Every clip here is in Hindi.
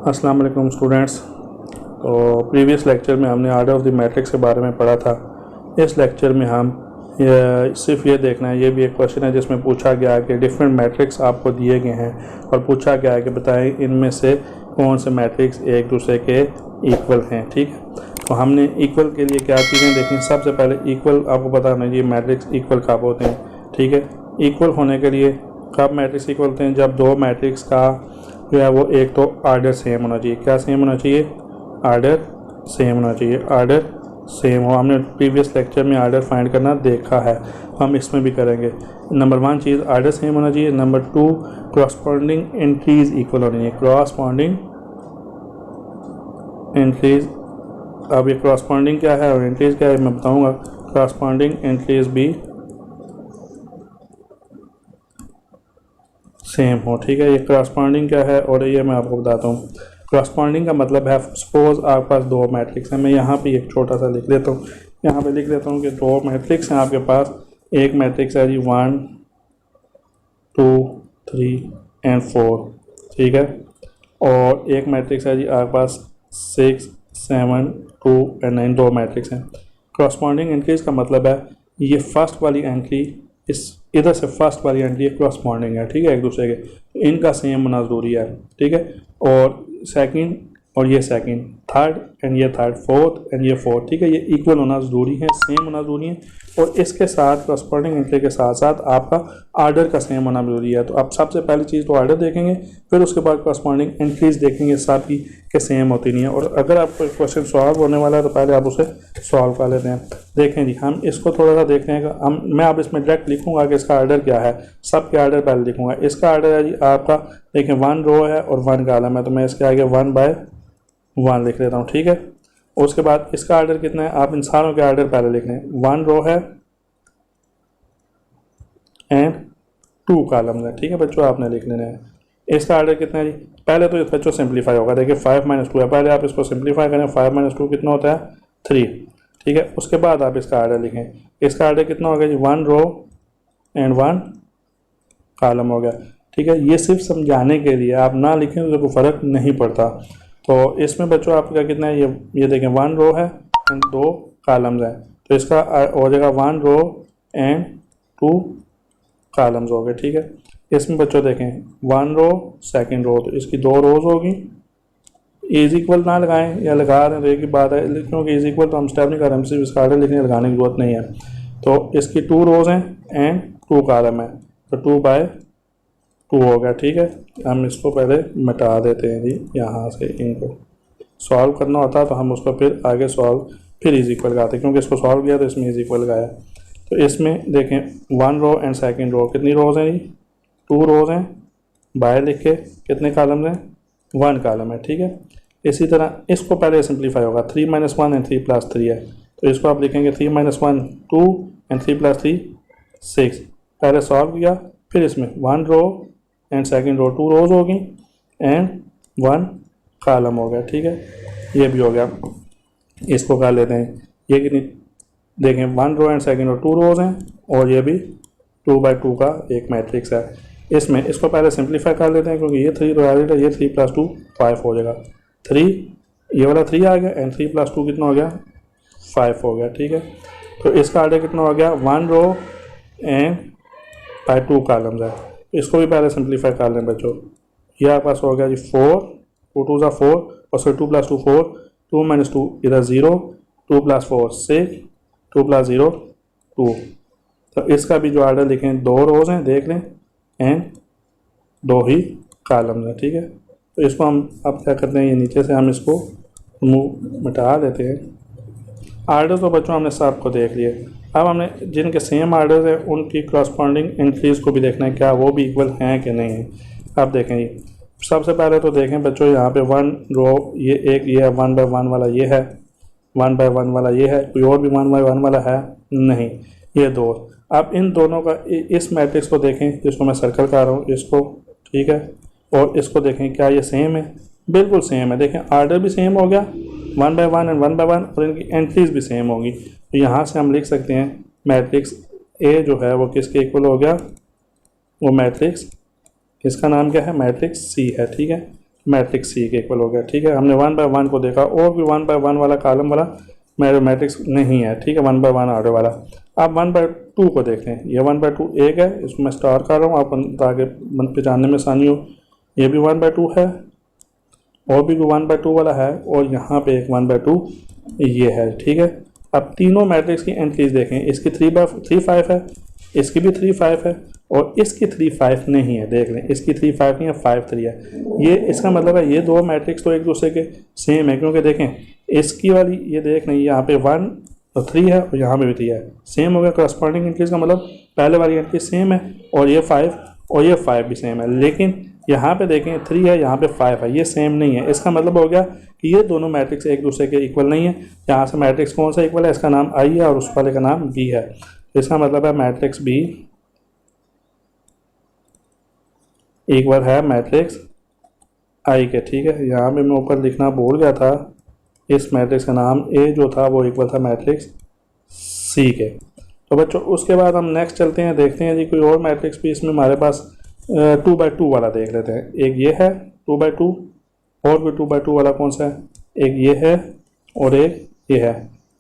अस्सलाम वालेकुम स्टूडेंट्स। तो प्रीवियस लेक्चर में हमने आर्डर ऑफ द मैट्रिक्स के बारे में पढ़ा था। इस लेक्चर में हम सिर्फ ये देखना है, ये भी एक क्वेश्चन है जिसमें पूछा गया है कि डिफरेंट मैट्रिक्स आपको दिए गए हैं और पूछा गया है कि बताएं इनमें से कौन से मैट्रिक्स एक दूसरे के इक्वल हैं। ठीक है, तो हमने इक्वल के लिए क्या चीज़ें देखी। सबसे पहले इक्वल आपको पता होना चाहिए मैट्रिक्स इक्वल कब होते हैं। ठीक है, इक्वल होने के लिए कब मैट्रिक्स इक्वल होते हैं, जब दो मैट्रिक्स का जो है वो एक तो आर्डर सेम होना चाहिए। क्या सेम होना चाहिए? आर्डर सेम होना चाहिए। आर्डर सेम हो, हमने प्रीवियस लेक्चर में आर्डर फाइंड करना देखा है, हम इसमें भी करेंगे। नंबर 1 चीज़ आर्डर सेम होना चाहिए। नंबर 2 क्रॉसपॉन्डिंग एंट्रीज इक्वल होनी चाहिए। क्रॉसपॉन्डिंग एंट्रीज, अब ये क्रॉसपॉन्डिंग क्या है और एंट्रीज क्या है मैं बताऊंगा। क्रॉसपॉन्डिंग एंट्रीज भी सेम हो। ठीक है, ये क्रॉसपॉन्डिंग क्या है और ये मैं आपको बताता हूँ। क्रॉसपॉन्डिंग का मतलब है, सपोज आपके पास दो मैट्रिक्स हैं। मैं यहाँ पे एक छोटा सा लिख लेता हूँ। यहाँ पे लिख लेता हूँ कि दो मैट्रिक्स हैं आपके पास। एक मैट्रिक्स है जी 1 2 3 एंड 4। ठीक है, और एक मैट्रिक्स है जी आपके पास 6 7 2 एंड 9। दो मैट्रिक्स हैं। क्रॉसपॉन्डिंग एंट्रीज का मतलब है ये फर्स्ट वाली एंट्री इस इधर से फर्स्ट वाली एंट्री क्रॉसपॉन्डिंग है। ठीक है, एक दूसरे के, इनका सेम होना ज़रूरी है। ठीक है, और सेकंड और ये सेकंड, थर्ड एंड ये थर्ड, फोर्थ एंड ये फोर्थ। ठीक है, ये इक्वल होना ज़रूरी है, सेम होना ज़रूरी है। और इसके साथ क्रॉसपॉन्डिंग एंट्री के साथ साथ आपका आर्डर का सेम होना ज़रूरी है। तो आप सबसे पहली चीज़ तो आर्डर देखेंगे, फिर उसके बाद क्रॉसपॉन्डिंग एंट्रीज देखेंगे, सब की के सेम होती नहीं है। और अगर आपको क्वेश्चन सॉल्व होने वाला है तो पहले आप उसे सॉल्व कर लेते हैं। देखें जी, हम इसको थोड़ा सा देखते हैं। मैं अब इसमें डायरेक्ट लिखूंगा कि इसका आर्डर क्या है। सब के आर्डर पहले लिखूंगा। इसका आर्डर है जी आपका, देखें 1 रो है और 1 कॉलम है, तो मैं इसके आगे 1 बाय 1 लिख लेता हूँ। ठीक है, उसके बाद इसका आर्डर कितना है, आप इन सारों के आर्डर पहले लिख लें। 1 रो है एंड 2 कॉलम्स है। ठीक है बच्चों, आपने लिख लेना है। इसका आर्डर कितना है जी, पहले तो बच्चों सिंप्लीफाई होगा। देखिए 5 - 2 है, पहले आप इसको सिंप्लीफाई करें। 5 - 2 कितना होता है? 3। ठीक है, उसके बाद आप इसका आर्डर लिखें। इसका आर्डर कितना होगा जी? 1 रो एंड 1 कॉलम हो गया। ठीक है, ये सिर्फ समझाने के लिए, आप ना लिखें तो कोई फ़र्क नहीं पड़ता। तो इसमें बच्चों आपका कितना है, ये देखें 1 रो है एंड 2 कॉलम्स हैं, तो इसका हो जाएगा 1 रो एंड 2 कॉलम्स हो गए। ठीक है, इसमें बच्चों देखें 1 रो सेकंड रो, तो इसकी 2 रोज होगी। इज इक्वल ना लगाएं या लगा रहे हैं तो एक ही बात है, क्योंकि इज इक्वल तो हम स्टेप नहीं कर रहे, हम सिर्फ इसका आर्डर लिखने लगाने की जरूरत नहीं है। तो इसकी 2 रोज हैं एंड 2 कॉलम है, तो 2 बाय 2 हो गया। ठीक है, हम इसको पहले मिटा देते हैं जी यहाँ से। इनको सॉल्व करना होता है तो हम उसको फिर आगे सॉल्व फिर इज इक्वल लगाते हैं, क्योंकि इसको सॉल्व किया तो इसमें इज इक्वल लगाया। तो इसमें देखें 1 रो एंड सेकंड रो, कितनी रोज हैं जी? 2 रोज हैं। बाय लिख के कितने कॉलम हैं? 1 कॉलम है। ठीक है, इसी तरह इसको पहले सिंप्लीफाई होगा। 3 - 1 एंड 3 + 3 है, तो इसको आप लिखेंगे 3 - 1 2 एंड 3 + 3 6। पहले सॉल्व किया, फिर इसमें 1 रो एंड सेकंड रो, 2 रोज होगी एंड 1 कॉलम हो गया। ठीक है, ये भी हो गया। इसको कर लेते हैं, ये कितनी देखें 1 रो एंड सेकंड रो 2 रोज हैं, और ये भी 2 बाय 2 का एक मैट्रिक्स है। इसमें इसको पहले सिंप्लीफाई कर लेते हैं, क्योंकि ये 3 रो है, ये 3 + 2 5 हो जाएगा। 3 ये वाला 3 आ गया एंड 3 + 2 कितना हो गया? 5 हो गया। ठीक है, तो इसका आर्डर कितना हो गया? 1 रो एंड बाय 2 कॉलम्स है। इसको भी पहले सिंप्लीफाई कर लें बच्चों। ये आपके पास हो गया जी 4, 2 2 4 और फिर 2 + 2 4, 2 - 2 इधर 0, 2 + 4 6, 2 + 0 2। तो इसका भी जो आर्डर लिखें 2 रोज हैं देख लें एंड 2 ही कॉलम्स हैं। ठीक है, तो इसको हम अब क्या करते हैं, ये नीचे से हम इसको मिटा देते हैं। आर्डर तो बच्चों हमने सब को देख लिए। अब हमने जिनके सेम आर्डर है उनकी क्रॉसपॉन्डिंग एंट्रीज को भी देखना है, क्या वो भी इक्वल हैं कि नहीं है। अब देखें ये, सबसे पहले तो देखें बच्चों, यहाँ पे 1 रो ये एक ये है, 1 बाय 1 वाला ये है, 1 बाय 1 वाला ये है, कोई और भी 1 बाय 1 वाला है नहीं, ये 2। अब इन दोनों का इस मैट्रिक्स को देखें जिसको मैं सर्कल कर रहा हूँ, इसको। ठीक है, और इसको देखें क्या ये सेम है? बिल्कुल सेम है। देखें आर्डर भी सेम हो गया, 1 बाय 1 एंड 1 बाय 1, और इनकी एंट्रीज भी सेम होगी। तो यहाँ से हम लिख सकते हैं मैट्रिक्स ए जो है वो किसके इक्वल हो गया? वो मैट्रिक्स, इसका नाम क्या है? मैट्रिक्स सी है। ठीक है, मैट्रिक्स सी के इक्वल हो गया। ठीक है, हमने 1/1 को देखा, और भी 1/1 वाला कॉलम वाला मेरा मैट्रिक्स नहीं है। ठीक है, 1/1 ऑर्डर वाला। अब 1/2 को देखते हैं। ये 1/2 एक है, इसको मैं स्टार कर रहा हूँ आप ताकि पहचानने में आसानी हो। ये भी 1/2 है, और भी 1/2 वाला है, और यहाँ पे एक 1/2 ये है। ठीक है, अब तीनों मैट्रिक्स की एंट्रीज देखें। इसकी 3/5 है, इसकी भी 3/5 है, और इसकी 3/5 नहीं है। देख लें, इसकी 3/5 नहीं है, 5/3 है। ये इसका मतलब है ये दो मैट्रिक्स तो एक दूसरे के सेम है, क्योंकि देखें इसकी वाली ये देख लें, यहाँ पे 1 और 3 है, और यहाँ पे भी 3 है, सेम हो गया। करस्पॉन्डिंग एंट्रीज का मतलब पहले वाली एंट्री सेम है, और ये 5 और ये 5 भी सेम है। लेकिन यहाँ पे देखें 3 है, यहाँ पे 5 है, ये सेम नहीं है। इसका मतलब हो गया कि ये दोनों मैट्रिक्स एक दूसरे के इक्वल नहीं है। यहाँ से मैट्रिक्स कौन सा इक्वल है, इसका नाम आई है और उस वाले का नाम बी है। इसका मतलब है मैट्रिक्स बी इक्वल है मैट्रिक्स आई के। ठीक है, यहाँ पे मैं ऊपर लिखना भूल गया था, इस मैट्रिक्स का नाम ए जो था वो इक्वल था मैट्रिक्स सी के। तो बच्चों उसके बाद हम नेक्स्ट चलते हैं, देखते हैं जी कोई और मैट्रिक्स भी इसमें हमारे पास 2/2 वाला देख लेते हैं। एक ये है 2/2, और भी 2/2 वाला कौन सा है, एक ये है और एक ये है।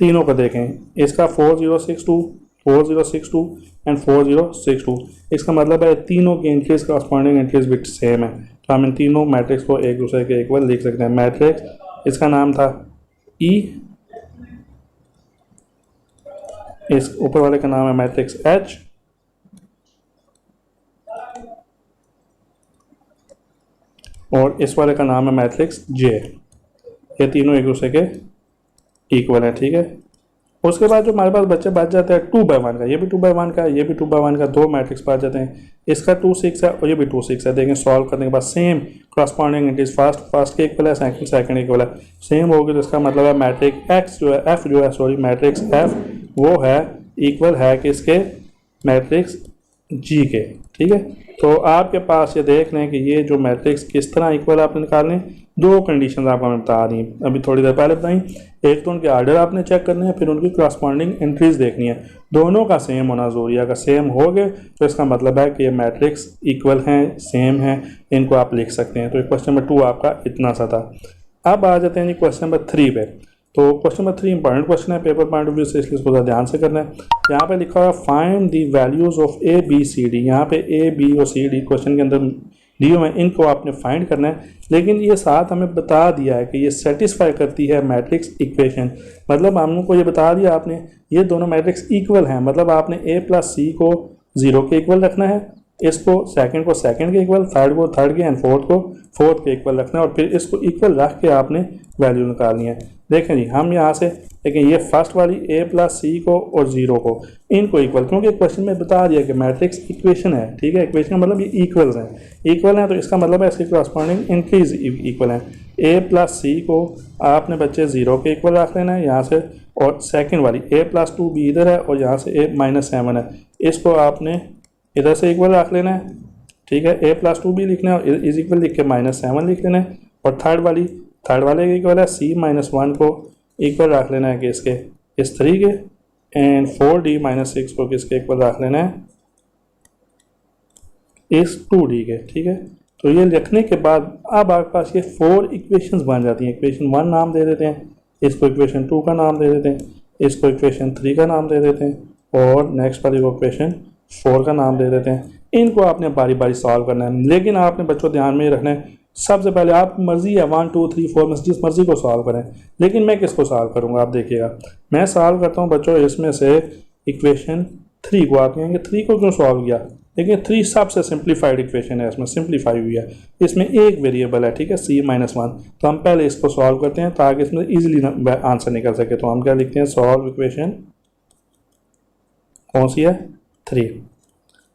तीनों को देखें, इसका 4062, 4062 एंड 4062। इसका मतलब है तीनों की entries corresponding entries bit same है, तो हम इन तीनों मैट्रिक्स को एक दूसरे के इक्वल लिख सकते हैं। मैट्रिक्स इसका नाम था ई, इस ऊपर वाले का नाम है मैट्रिक्स एच, और इस वाले का नाम है मैट्रिक्स जे। ये तीनों एक दूसरे के इक्वल है। ठीक है, उसके बाद जो हमारे पास बच्चे बच जाते हैं 2/1 का, ये भी 2/1 का है, ये भी 2/1 का, दो मैट्रिक्स बच जाते हैं। इसका 2/6 है और ये भी 2/6 है। देखें सॉल्व करने के बाद सेम करस्पॉन्डिंग एंट्रीज, फर्स्ट के इक्वल है, सेकंड इक्वल है, सेम होगी। तो इसका मतलब है मैट्रिक्स एक्स जो है, एफ जो है, सॉरी मैट्रिक्स एफ वो है इक्वल है किसके, मैट्रिक्स जी के। ठीक है, तो आपके पास ये देख लें कि ये जो मैट्रिक्स किस तरह इक्वल आपने निकालने, दो कंडीशन आपको मैं बता दी अभी थोड़ी देर पहले बताई। एक तो उनके आर्डर आपने चेक करने हैं, फिर उनकी करस्पॉन्डिंग एंट्रीज देखनी है, दोनों का सेम होना जरूरी है। अगर सेम हो गए तो इसका मतलब है कि ये मैट्रिक्स इक्वल हैं, सेम हैं, इनको आप लिख सकते हैं। तो क्वेश्चन नंबर 2 आपका इतना सा था। अब आ जाते हैं जी क्वेश्चन नंबर 3 पे। तो क्वेश्चन नंबर 3 इंपॉर्टेंट क्वेश्चन है पेपर पॉइंट ऑफ व्यू से, इसलिए इसको ध्यान से करना है। यहाँ पे लिखा हुआ find the values of A B C D. यहाँ पे ए बी और सी डी क्वेश्चन के अंदर दिए हुए हैं, इनको आपने फाइंड करना है। लेकिन ये साथ हमें बता दिया है कि ये सेटिस्फाई करती है मैट्रिक्स इक्वेशन, मतलब हमको ये बता दिया आपने ये दोनों मैट्रिक्स इक्वल हैं, मतलब आपने ए प्लस सी को 0 के इक्वल रखना है, इसको सेकंड को सेकंड के इक्वल, थर्ड को थर्ड के एंड फोर्थ को फोर्थ के इक्वल रखना है, और फिर इसको इक्वल रख के आपने वैल्यू निकालनी है। देखें जी हम यहाँ से देखें ये फर्स्ट वाली ए प्लस सी को और 0 को इनको इक्वल, क्योंकि क्वेश्चन में बता दिया कि मैट्रिक्स इक्वेशन है। ठीक है, इक्वेशन का मतलब ये इक्वल्स हैं, तो इसका मतलब है इसके करस्पॉन्डिंग एंट्रीज इक्वल हैं। ए प्लस सी को आपने बच्चे 0 के इक्वल रख लेना है यहाँ से, और सेकंड वाली ए प्लस 2 भी इधर है और यहाँ से ए -7 है, इसको आपने इधर से इक्वल रख लेना है। ठीक है, ए प्लस 2 भी लिखना है और इज इक्वल लिख के -7 लिख लेना है, और थर्ड वाले के इक्वल है सी -1 को इक्वल रख लेना है कि इसके इस 3 के, एंड 4d -6 को किसके इक्वल रख लेना है, इस 2d के। ठीक है, तो ये लिखने के बाद अब आपके पास ये 4 इक्वेशंस बन जाती हैं। इक्वेशन 1 नाम दे देते हैं, इसको इक्वेशन 2 का नाम दे देते हैं, इसको इक्वेशन 3 का नाम दे देते हैं, और नेक्स्ट वाली को इक्वेशन 4 का नाम दे देते हैं। इनको आपने बारी बारी सॉल्व करना है, लेकिन आपने बच्चों ध्यान में रखना है सबसे पहले आपकी मर्जी है 1 2 3 4 में जिस मर्जी को सॉल्व करें, लेकिन मैं किसको सॉल्व करूंगा आप देखिएगा। मैं सॉल्व करता हूं बच्चों इसमें से इक्वेशन 3 को। आप कहेंगे 3 को क्यों सॉल्व किया, देखिए 3 सबसे सिंप्लीफाइड इक्वेशन है, इसमें सिंप्लीफाई हुई है, इसमें एक वेरिएबल है। ठीक है, c -1, तो हम पहले इसको सॉल्व करते हैं ताकि इसमें ईजिली आंसर निकल सके। तो हम क्या लिखते हैं, सॉल्व इक्वेशन कौन सी है, 3।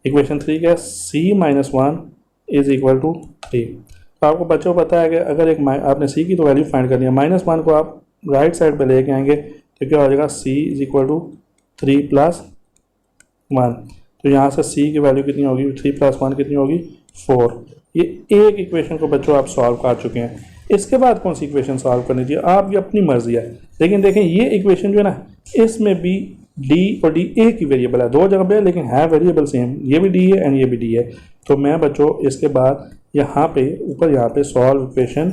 इक्वेशन 3 क्या है, c -1 इज इक्वल टू 3। तो आपको बच्चों को पता है कि अगर एक आपने c की तो वैल्यू फाइंड करनी है, -1 को आप राइट साइड पे लेके आएंगे तो क्या हो जाएगा, c इज इक्वल टू 3 + 1। तो यहाँ से c की वैल्यू कितनी होगी, 3 + 1 कितनी होगी, 4। ये एक इक्वेशन को बच्चों आप सॉल्व कर चुके हैं। इसके बाद कौन सी इक्वेशन सॉल्व करनी चाहिए आपकी अपनी मर्जी है, लेकिन देखें ये इक्वेशन जो है ना, इसमें भी d और d एक ही वेरिएबल है, दो जगह पे लेकिन है वेरिएबल सेम, ये भी d है एंड ये भी d है। तो मैं बच्चों इसके बाद यहाँ पे ऊपर यहाँ पे सॉल्व इक्वेशन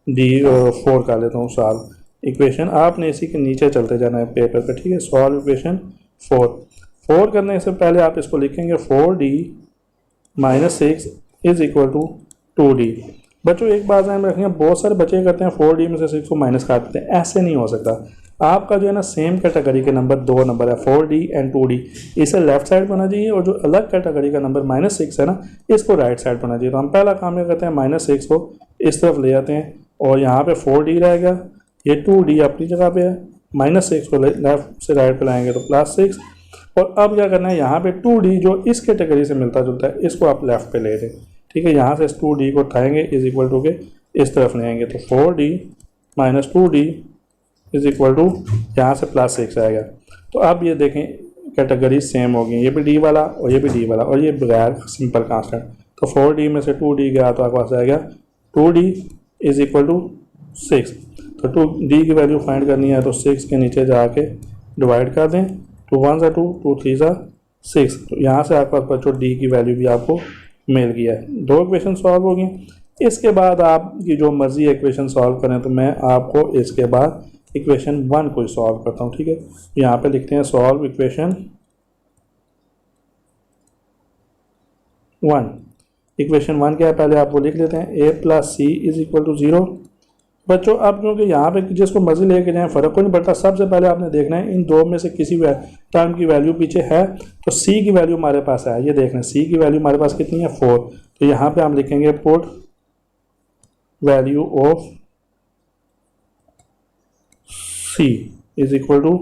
D4 कर लेता हूँ। सॉल्व इक्वेशन आपने इसी के नीचे चलते जाना है पेपर पे, ठीक है। सॉल्व इक्वेशन 4 करने से पहले आप इसको लिखेंगे 4D - 6 is equal to 2D। बच्चों एक बात ध्यान रखेंगे, बहुत सारे बच्चे करते हैं 4D में से 6 को माइनस काट देते हैं, ऐसे नहीं हो सकता। आपका जो है ना सेम कैटेगरी के नंबर 2 नंबर है 4D एंड 2D, इसे लेफ्ट साइड पर होना चाहिए, और जो अलग कैटेगरी का नंबर -6 है ना इसको राइट साइड पर होना चाहिए। तो हम पहला काम ये करते हैं -6 को इस तरफ ले आते हैं और यहाँ पे 4D रहेगा, ये 2D अपनी जगह पे है, -6 को लेफ्ट से राइट पे लाएंगे तो +6। और अब क्या करना है, यहाँ पे 2D जो इस कैटेगरी से मिलता जुलता है इसको आप लेफ्ट पे ले दें, ठीक है। यहाँ से इस 2D को उठाएंगे इज इक्वल टू के इस तरफ ले आएंगे तो 4D - 2D is equal to यहाँ से +6 आएगा। तो अब ये देखें कैटेगरी सेम हो गई, ये भी D वाला और ये भी D वाला, और ये बगैर सिंपल कांस्टेंट। तो 4D में से 2D गया तो आपके पास आएगा 2D इज इक्वल टू 6। तो 2D की वैल्यू फाइंड करनी है तो 6 के नीचे जाके डिवाइड कर दें, 2 1 2 2 3 6। तो यहाँ से आपके पास बच्चों D की वैल्यू भी आपको मिल गया है। 2 इक्वेशन सॉल्व हो गई। इसके बाद आपकी जो मर्जी इक्वेशन सॉल्व करें, तो मैं आपको इसके बाद इक्वेशन 1 को सॉल्व करता हूँ, ठीक है। यहाँ पे लिखते हैं सॉल्व इक्वेशन 1। इक्वेशन 1 क्या है पहले आप वो लिख लेते हैं, a + c is equal to 0। बच्चों अब क्योंकि यहाँ पे जिसको मर्जी लेके जाएं फ़र्क कोई नहीं पड़ता, सबसे पहले आपने देखना है इन दो में से किसी टर्म की वैल्यू पीछे है तो c की वैल्यू हमारे पास है, ये देख लें c की वैल्यू हमारे पास कितनी है 4। तो यहाँ पे हम लिखेंगे put value of c is equal to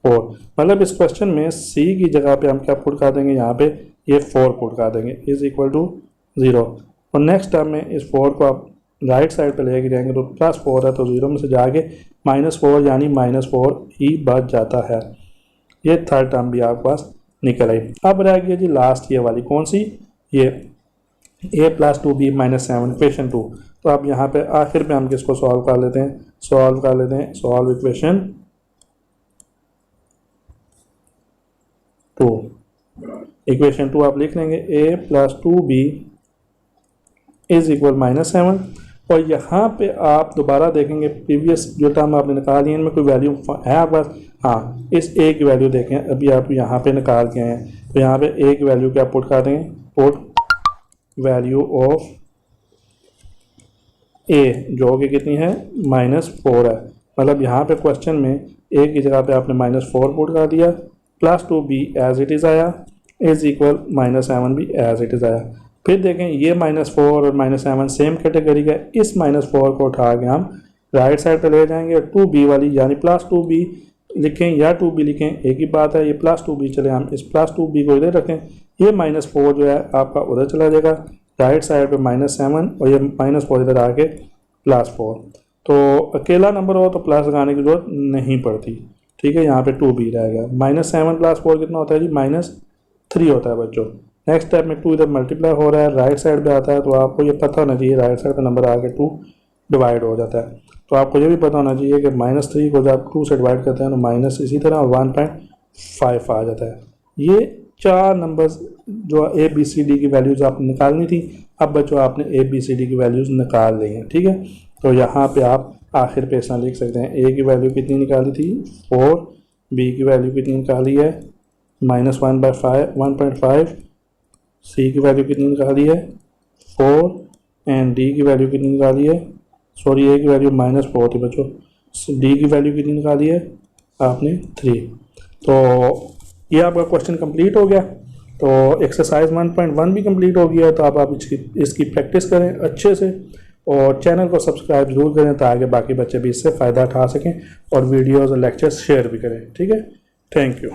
4। मतलब इस क्वेश्चन में c की जगह पे हम क्या पुट कर देंगे, यहाँ पे ये 4 पुट कर देंगे इज इक्वल टू 0। और नेक्स्ट टर्म में इस 4 को आप राइट साइड पे लेके जाएंगे तो +4 है तो 0 में से जाके -4 यानी -4 ही बच जाता है। ये थर्ड टर्म भी आपके पास निकल आई। अब रह गया जी लास्ट ये वाली, कौन सी, ये a + 2b - 7 इक्वेशन 2। तो अब यहाँ पे आखिर पे हम किसको सॉल्व कर लेते हैं, सॉल्व इक्वेशन 2। इक्वेशन 2 आप लिख लेंगे a + 2b इज इक्वल -7। और यहाँ पे आप दोबारा देखेंगे प्रीवियस जो टर्म आपने निकाली है इनमें कोई वैल्यू है आपके पास, हाँ इस a की वैल्यू देखें अभी आप यहाँ पे निकाल के हैं, तो यहाँ पे a की वैल्यू क्या पुट कर देंगे, पुट वैल्यू ऑफ a जो कि कितनी है -4 है। मतलब यहाँ पे क्वेश्चन में a की जगह पे आपने -4 पुट कर दिया, +2b एज इट इज़ आया इज इक्वल -7 भी एज इट इज़ आया। फिर देखें ये -4 और -7 सेम कैटेगरी का, इस -4 को उठा के हम राइट साइड पे ले जाएंगे और 2b वाली यानी +2b लिखें या 2b लिखें एक ही बात है, ये +2b चले हम इस +2b को इधर रखें, ये -4 जो है आपका उधर चला जाएगा राइट साइड पे -7 और ये -4 इधर आके +4। तो अकेला नंबर हो तो प्लस लगाने की जरूरत नहीं पड़ती, ठीक है। यहाँ पे 2b रहेगा, -7 + 4 कितना होता है जी -3 होता है बच्चों। नेक्स्ट स्टेप में 2 इधर मल्टीप्लाई हो रहा है राइट साइड पे आता है, तो आपको ये पता होना चाहिए राइट साइड पे नंबर आके 2 डिवाइड हो जाता है। तो आपको ये भी पता होना चाहिए कि -3 को जब 2 से डिवाइड करते हैं तो माइनस इसी तरह 1.5 आ जाता है। ये 4 नंबर्स जो ABCD की वैल्यूज़ आपने निकालनी थी, अब बच्चों आपने ABCD की वैल्यूज़ निकाल ली हैं, ठीक है। तो यहाँ पे आप आखिर पे ऐसा लिख सकते हैं, A की वैल्यू कितनी निकाली थी 4, B की वैल्यू कितनी निकाली है -1.5, C की वैल्यू कितनी निकाली है 4 एंड D की वैल्यू कितनी निकाली है, सॉरी A की वैल्यू -4 थी बच्चों, D की वैल्यू कितनी निकाली है आपने 3। तो ये आपका क्वेश्चन कंप्लीट हो गया। तो एक्सरसाइज 1.1 भी कंप्लीट हो गया है। तो आप इसकी प्रैक्टिस करें अच्छे से और चैनल को सब्सक्राइब जरूर करें ताकि बाकी बच्चे भी इससे फ़ायदा उठा सकें और वीडियोज़ और लेक्चर्स शेयर भी करें, ठीक है। Thank you.